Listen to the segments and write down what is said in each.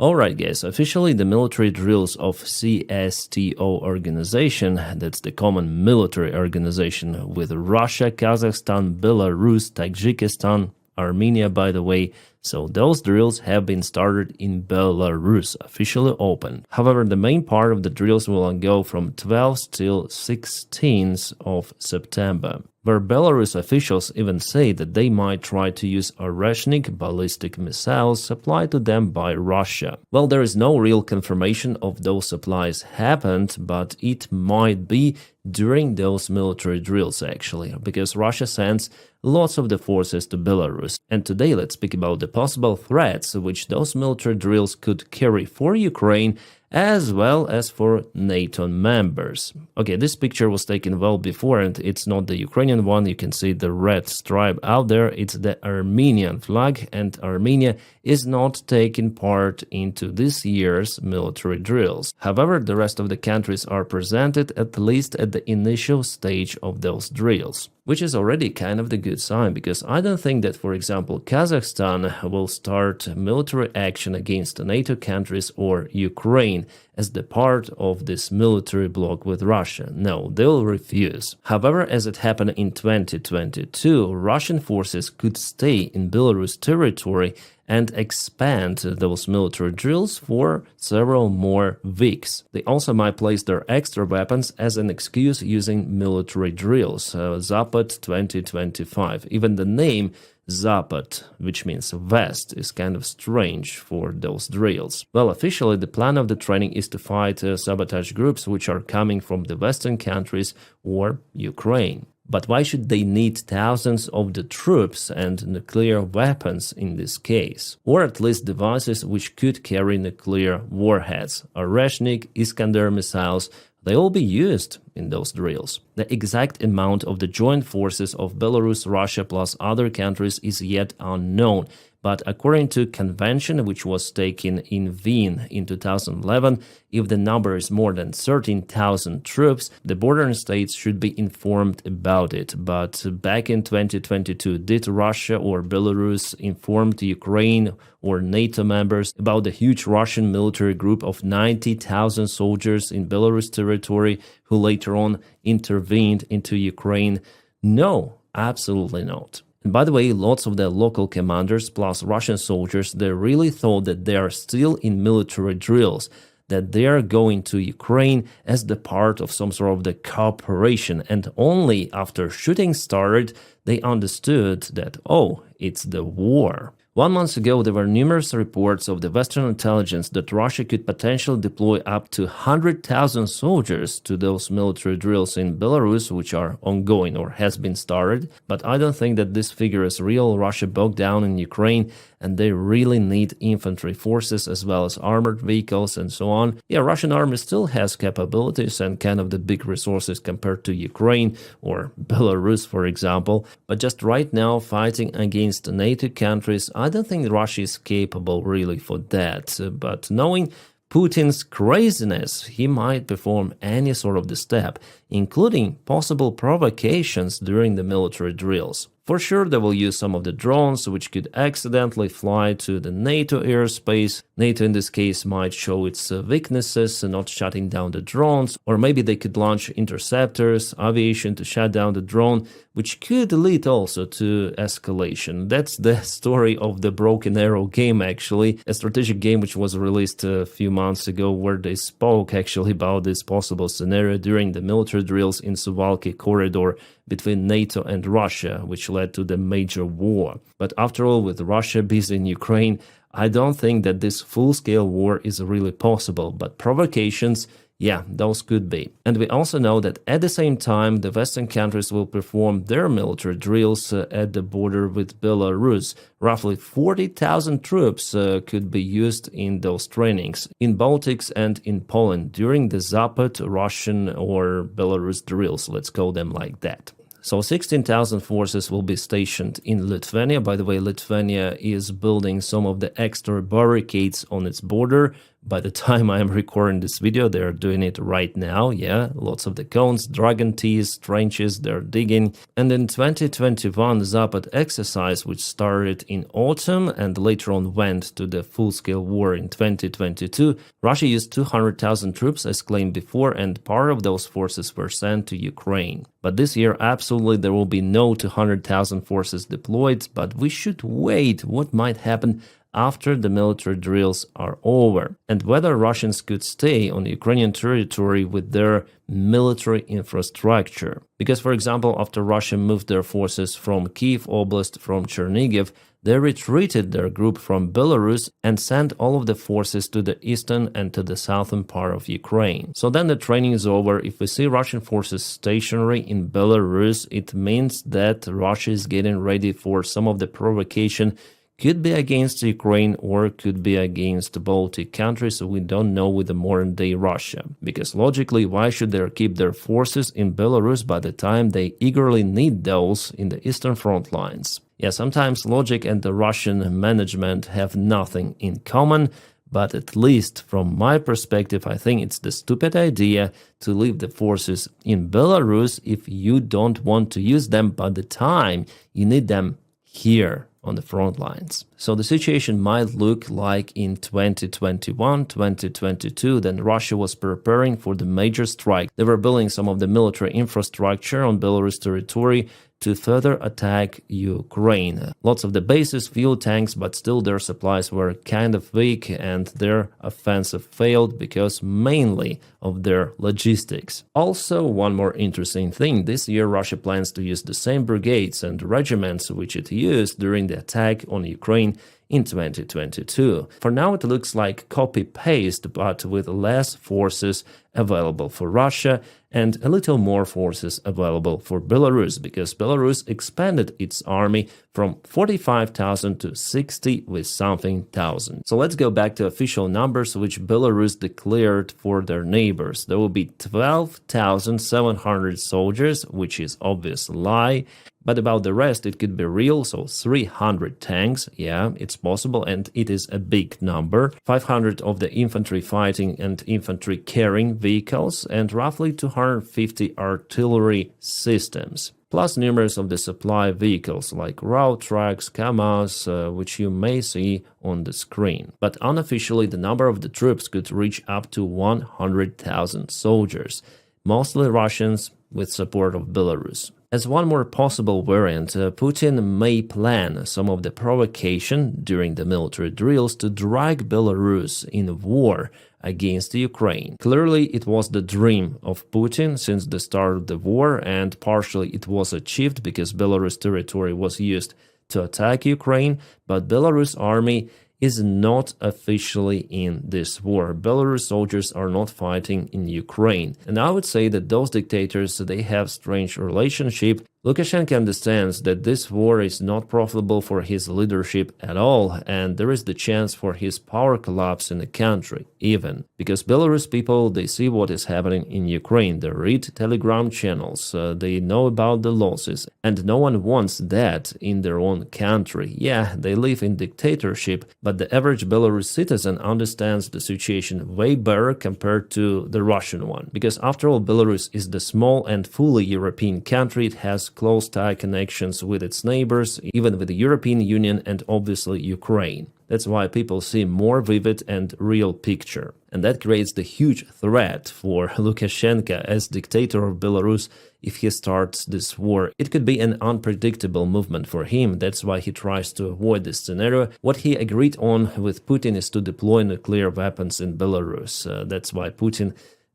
Alright guys, officially the military drills of CSTO organization, that's the common military organization with Russia, Kazakhstan, Belarus, Tajikistan, Armenia by the way, so those drills have been started in Belarus, officially open. However, the main part of the drills will go from 12th till 16th of September, where Belarus officials even say that they might try to use Oreshnik ballistic missiles supplied to them by Russia. Well, there is no real confirmation of those supplies happened, but it might be during those military drills actually, because Russia sends lots of the forces to Belarus. And today let's speak about the possible threats which those military drills could carry for Ukraine as well as for NATO members. Okay, this picture was taken well before and it's not the Ukrainian one. You can see the red stripe out there. It's the Armenian flag, and Armenia is not taking part into this year's military drills. However, the rest of the countries are presented at least at the initial stage of those drills, which is already kind of the good sign, because I don't think that, for example, Kazakhstan will start military action against NATO countries or Ukraine as the part of this military bloc with Russia. No, they'll refuse. However, as it happened in 2022, Russian forces could stay in Belarus territory and expand those military drills for several more weeks. They also might place their extra weapons as an excuse using military drills, Zapad 2025. Even the name Zapad, which means West, is kind of strange for those drills. Well, officially the plan of the training is to fight sabotage groups which are coming from the Western countries or Ukraine. But why should they need thousands of the troops and nuclear weapons in this case? Or at least devices which could carry nuclear warheads, Oreshnik, Iskander missiles, they will be used in those drills. The exact amount of the joint forces of Belarus, Russia plus other countries is yet unknown. But according to convention which was taken in Wien in 2011, if the number is more than 13,000 troops, the border states should be informed about it. But back in 2022, did Russia or Belarus inform Ukraine or NATO members about the huge Russian military group of 90,000 soldiers in Belarus territory who later on intervened into Ukraine? No, absolutely not. And by the way, lots of the local commanders plus Russian soldiers, they really thought that they are still in military drills, that they are going to Ukraine as the part of some sort of the cooperation. And only after shooting started, they understood that, oh, it's the war. 1 month ago, there were numerous reports of the Western intelligence that Russia could potentially deploy up to 100,000 soldiers to those military drills in Belarus, which are ongoing or has been started. But I don't think that this figure is real. Russia bogged down in Ukraine, and they really need infantry forces as well as armored vehicles and so on. Yeah, Russian army still has capabilities and kind of the big resources compared to Ukraine or Belarus, for example. But just right now, fighting against NATO countries, I don't think Russia is capable really for that. But knowing Putin's craziness, he might perform any sort of the step, including possible provocations during the military drills. For sure, they will use some of the drones which could accidentally fly to the NATO airspace. NATO in this case might show its weaknesses, not shutting down the drones, or maybe they could launch interceptors, aviation to shut down the drone, which could lead also to escalation. That's the story of the Broken Arrow game actually, a strategic game which was released a few months ago, where they spoke actually about this possible scenario during the military drills in Suwalki corridor between NATO and Russia, which led to the major war. But after all, with Russia busy in Ukraine, I don't think that this full-scale war is really possible, but provocations, yeah, those could be. And we also know that at the same time, the Western countries will perform their military drills at the border with Belarus. Roughly 40,000 troops could be used in those trainings in Baltics and in Poland during the Zapad, Russian or Belarus drills, let's call them like that. So 16,000 forces will be stationed in Lithuania. By the way, Lithuania is building some of the extra barricades on its border By the time I am recording this video, they're doing it right now. Yeah, lots of the cones, dragon teeth, trenches, they're digging. And in 2021, Zapad exercise, which started in autumn and later on went to the full-scale war in 2022, Russia used 200,000 troops as claimed before, and part of those forces were sent to Ukraine. But this year, absolutely, there will be no 200,000 forces deployed, but we should wait what might happen after the military drills are over, and whether Russians could stay on Ukrainian territory with their military infrastructure. Because, for example, after Russia moved their forces from Kiev Oblast, from Chernigiv, they retreated their group from Belarus and sent all of the forces to the eastern and to the southern part of Ukraine. So then the training is over. If we see Russian forces stationary in Belarus, it means that Russia is getting ready for some of the provocation. Could be against Ukraine or could be against the Baltic countries, so we don't know with the modern-day Russia. Because logically, why should they keep their forces in Belarus by the time they eagerly need those in the eastern front lines? Yeah, sometimes logic and the Russian management have nothing in common, but at least from my perspective, I think it's the stupid idea to leave the forces in Belarus if you don't want to use them by the time you need them here on the front lines. So the situation might look like in 2021, 2022, then Russia was preparing for the major strike. They were building some of the military infrastructure on Belarus territory to further attack Ukraine. Lots of the bases, fuel tanks, but still their supplies were kind of weak and their offensive failed because mainly of their logistics. Also, one more interesting thing, this year Russia plans to use the same brigades and regiments which it used during the attack on Ukraine in 2022. For now it looks like copy-paste, but with less forces available for Russia and a little more forces available for Belarus, because Belarus expanded its army from 45,000 to 60 with something thousand. So let's go back to official numbers which Belarus declared for their neighbors. There will be 12,700 soldiers, which is obvious lie. But about the rest, it could be real, so 300 tanks, yeah, it's possible, and it is a big number. 500 of the infantry fighting and infantry carrying vehicles, and roughly 250 artillery systems. Plus numerous of the supply vehicles like route trucks, KAMAZ, which you may see on the screen. But unofficially, the number of the troops could reach up to 100,000 soldiers, mostly Russians with support of Belarus. As one more possible variant, Putin may plan some of the provocation during the military drills to drag Belarus in war against Ukraine. Clearly, it was the dream of Putin since the start of the war, and partially it was achieved because Belarus territory was used to attack Ukraine, but Belarus army is not officially in this war. Belarus soldiers are not fighting in Ukraine. And I would say that those dictators, they have strange relationship. Lukashenko understands that this war is not profitable for his leadership at all, and there is the chance for his power collapse in the country, even. Because Belarus people, they see what is happening in Ukraine, they read Telegram channels, they know about the losses, and no one wants that in their own country. Yeah, they live in dictatorship, but the average Belarus citizen understands the situation way better compared to the Russian one. Because after all, Belarus is the small and fully European country, it has close tie connections with its neighbors, even with the European Union and obviously Ukraine. That's why people see more vivid and real picture. And that creates the huge threat for Lukashenko as dictator of Belarus if he starts this war. It could be an unpredictable movement for him. That's why he tries to avoid this scenario. What he agreed on with Putin is to deploy nuclear weapons in Belarus. That's why Putin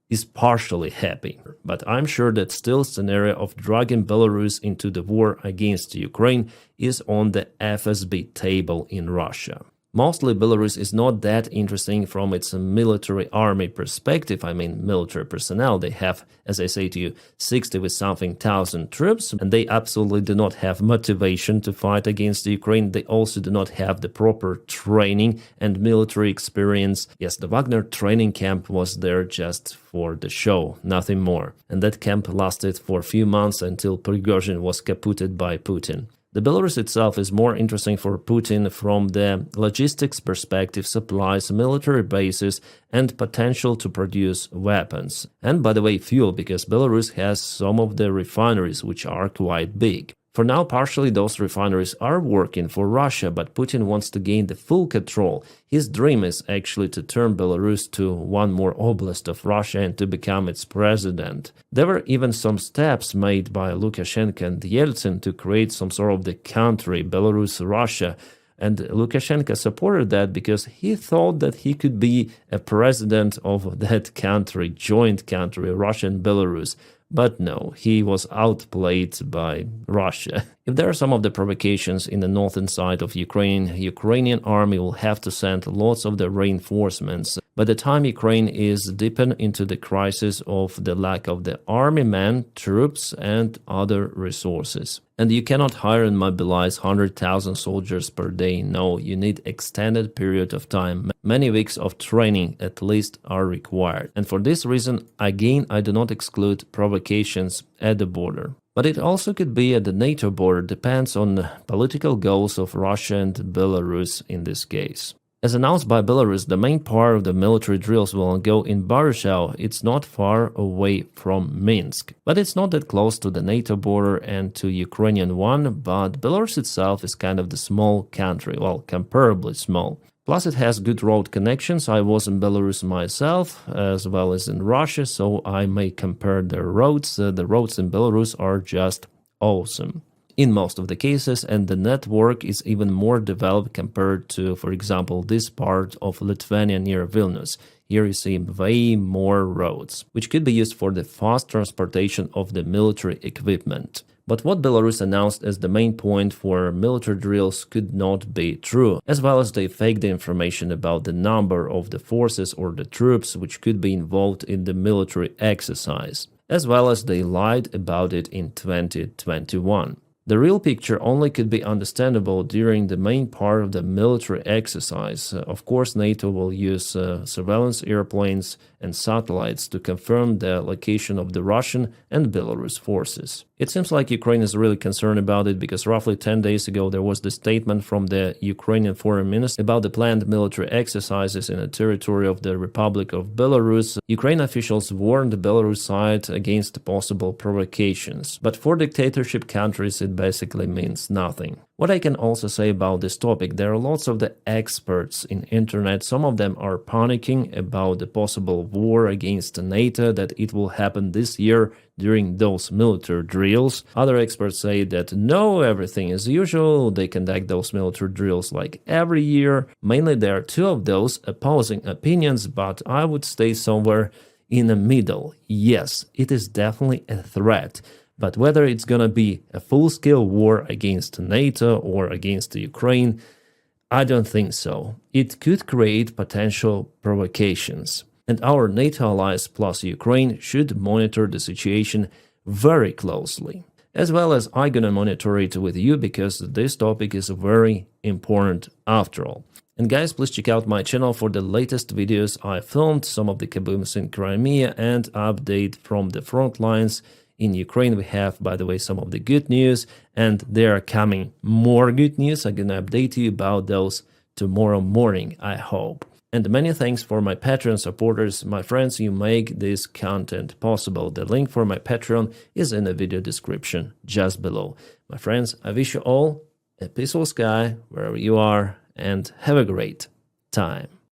is partially happy. But I'm sure that still scenario of dragging Belarus into the war against Ukraine is on the FSB table in Russia. Mostly Belarus is not that interesting from its military army perspective. I mean, military personnel, they have, as I say to you, 60 with something thousand troops, and they absolutely do not have motivation to fight against Ukraine. They also do not have the proper training and military experience. Yes, the Wagner training camp was there just for the show, nothing more. And that camp lasted for a few months until Prigozhin was caputed by Putin. The Belarus itself is more interesting for Putin from the logistics perspective, supplies, military bases, and potential to produce weapons. And by the way, fuel, because Belarus has some of the refineries which are quite big. For now, partially those refineries are working for Russia, but Putin wants to gain the full control. His dream is actually to turn Belarus to one more oblast of Russia and to become its president. There were even some steps made by Lukashenko and Yeltsin to create some sort of the country, Belarus-Russia. And Lukashenko supported that because he thought that he could be a president of that country, joint country, Russia and Belarus. But no, he was outplayed by Russia. If there are some of the provocations in the northern side of Ukrainian army will have to send lots of the reinforcements. By the time Ukraine is deepened into the crisis of the lack of the army men, troops, and other resources. And you cannot hire and mobilize 100,000 soldiers per day. No, you need extended period of time. Many weeks of training at least are required. And for this reason, again, I do not exclude provocations at the border. But it also could be at the NATO border, depends on the political goals of Russia and Belarus in this case. As announced by Belarus, the main part of the military drills will go in Baryshal. It's not far away from Minsk. But it's not that close to the NATO border and to Ukrainian one, but Belarus itself is kind of the small country, well, comparably small. Plus it has good road connections. I was in Belarus myself, as well as in Russia, so I may compare the roads. The roads in Belarus are just awesome in most of the cases, and the network is even more developed compared to, for example, this part of Lithuania near Vilnius. Here you see way more roads, which could be used for the fast transportation of the military equipment. But what Belarus announced as the main point for military drills could not be true, as well as they faked the information about the number of the forces or the troops which could be involved in the military exercise, as well as they lied about it in 2021. The real picture only could be understandable during the main part of the military exercise. Of course, NATO will use surveillance airplanes and satellites to confirm the location of the Russian and Belarus forces. It seems like Ukraine is really concerned about it because roughly 10 days ago there was the statement from the Ukrainian foreign minister about the planned military exercises in the territory of the Republic of Belarus. Ukraine officials warned the Belarus side against possible provocations. But for dictatorship countries it basically means nothing. What I can also say about this topic, there are lots of the experts in internet. Some of them are panicking about the possible war against NATO, that it will happen this year during those military drills. Other experts say that no, everything is usual. They conduct those military drills like every year. Mainly there are two of those opposing opinions, but I would stay somewhere in the middle. Yes, it is definitely a threat. But whether it's gonna be a full-scale war against NATO or against Ukraine, I don't think so. It could create potential provocations. And our NATO allies plus Ukraine should monitor the situation very closely. As well as I'm gonna monitor it with you because this topic is very important after all. And guys, please check out my channel for the latest videos I filmed, some of the kabooms in Crimea and update from the front lines. In Ukraine, we have, by the way, some of the good news, and there are coming more good news. I'm gonna update you about those tomorrow morning, I hope. And many thanks for my Patreon supporters. My friends, you make this content possible. The link for my Patreon is in the video description just below. My friends, I wish you all a peaceful sky wherever you are, and have a great time.